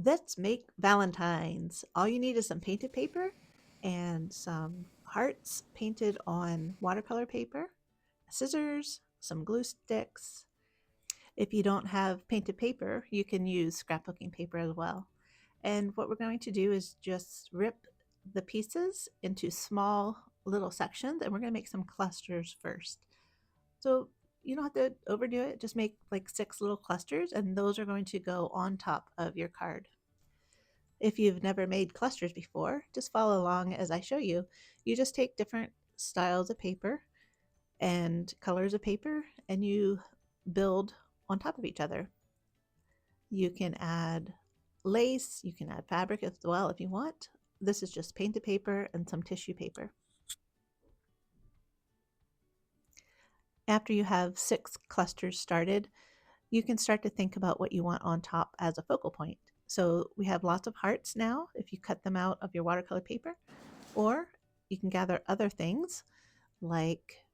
Let's make Valentines. All you need is some painted paper and some hearts painted on watercolor paper, scissors, some glue sticks. If you don't have painted paper, you can use scrapbooking paper as well. And what we're going to do is just rip the pieces into small little sections, and we're going to make some clusters first. So you don't have to overdo it, just make like 6 little clusters, and those are going to go on top of your card. If you've never made clusters before, just follow along as I show you. You just take different styles of paper and colors of paper and you build on top of each other. You can add lace, you can add fabric as well if you want. This is just painted paper and some tissue paper. After you have 6 clusters started, you can start to think about what you want on top as a focal point. So we have lots of hearts now if you cut them out of your watercolor paper, or you can gather other things like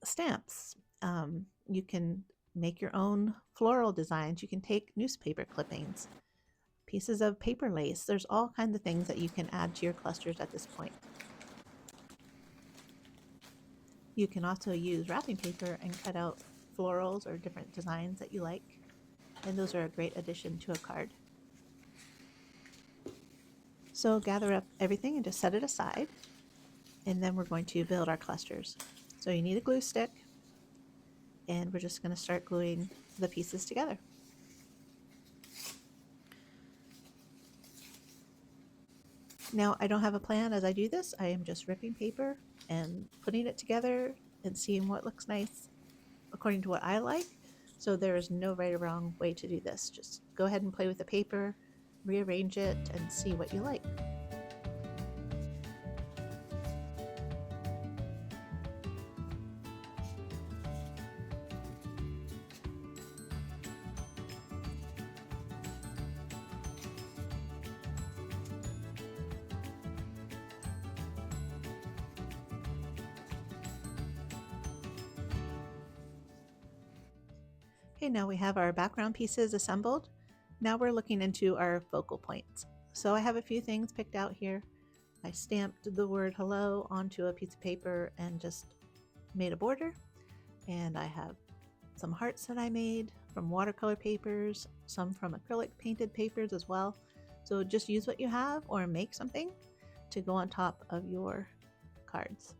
stamps. You can make your own floral designs. You can take newspaper clippings, pieces of paper lace. There's all kinds of things that you can add to your clusters at this point. You can also use wrapping paper and cut out florals or different designs that you like, and those are a great addition to a card. So gather up everything and just set it aside, and then we're going to build our clusters. So you need a glue stick, and we're just going to start gluing the pieces together. Now I don't have a plan as I do this. I am just ripping paper and putting it together and seeing what looks nice according to what I like. So there is no right or wrong way to do this. Just go ahead and play with the paper, rearrange it, and see what you like. Okay, now we have our background pieces assembled. Now we're looking into our focal points. So I have a few things picked out here. I stamped the word hello onto a piece of paper and just made a border. And I have some hearts that I made from watercolor papers, some from acrylic painted papers as well. So just use what you have or make something to go on top of your cards.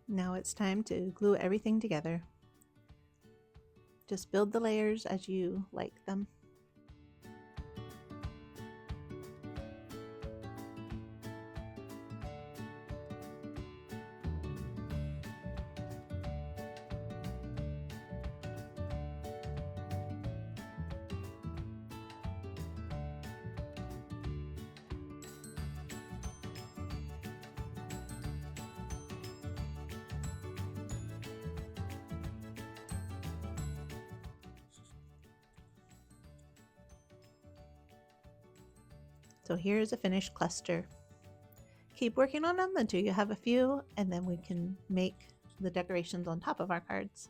Now it's time to glue everything together. Just build the layers as you like them. So here's a finished cluster. Keep working on them until you have a few, and then we can make the decorations on top of our cards.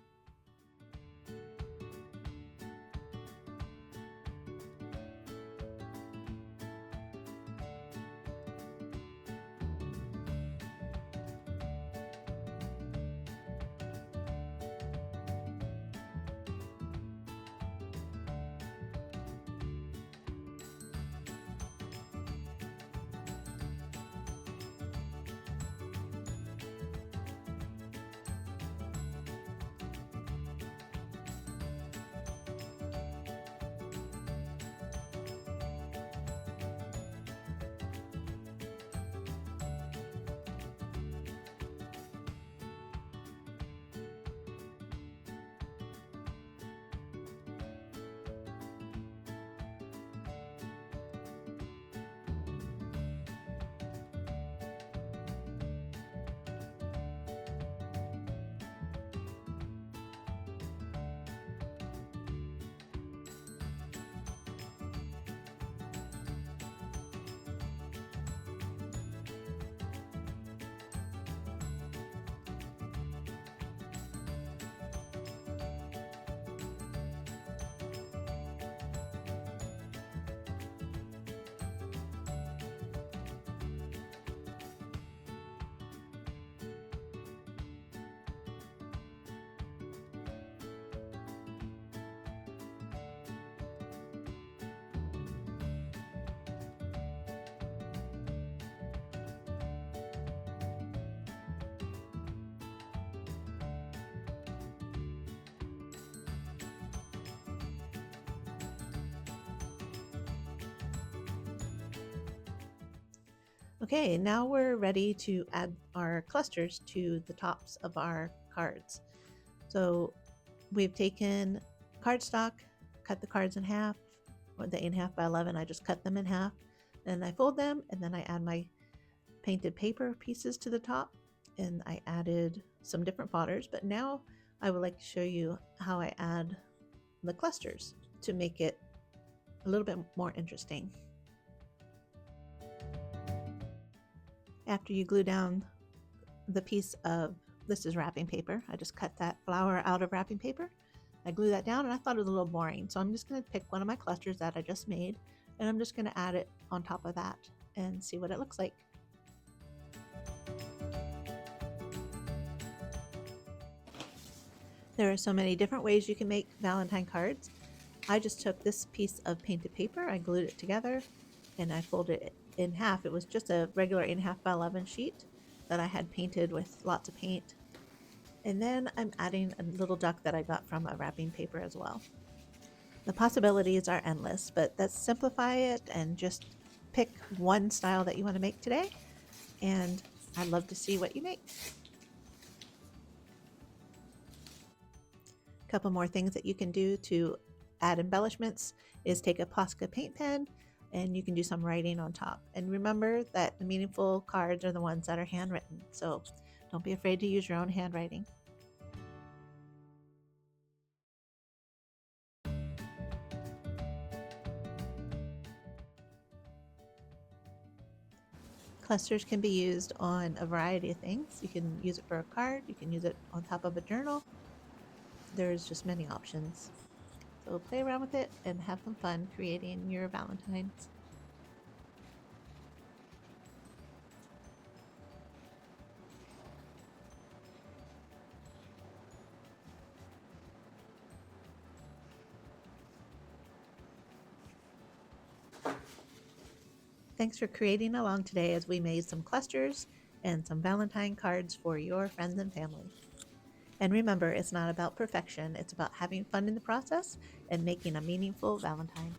Okay, now we're ready to add our clusters to the tops of our cards. So we've taken cardstock, cut the cards in half, or the 8.5 by 11, I just cut them in half, and I fold them, and then I add my painted paper pieces to the top, and I added some different botters, but now I would like to show you how I add the clusters to make it a little bit more interesting. After you glue down the piece of, this is wrapping paper, I just cut that flower out of wrapping paper. I glue that down and I thought it was a little boring, so I'm just going to pick one of my clusters that I just made and I'm just going to add it on top of that and see what it looks like. There are so many different ways you can make Valentine cards. I just took this piece of painted paper, I glued it together, and I folded it in half. It was just a regular 8.5 by 11 sheet that I had painted with lots of paint. And then I'm adding a little duck that I got from a wrapping paper as well. The possibilities are endless, but let's simplify it and just pick one style that you want to make today. And I'd love to see what you make. A couple more things that you can do to add embellishments is take a Posca paint pen and you can do some writing on top. And remember that the meaningful cards are the ones that are handwritten, so don't be afraid to use your own handwriting. Clusters can be used on a variety of things. You can use it for a card, you can use it on top of a journal. There's just many options. So play around with it and have some fun creating your Valentines. Thanks for creating along today as we made some clusters and some Valentine cards for your friends and family. And remember, it's not about perfection, it's about having fun in the process and making a meaningful Valentine.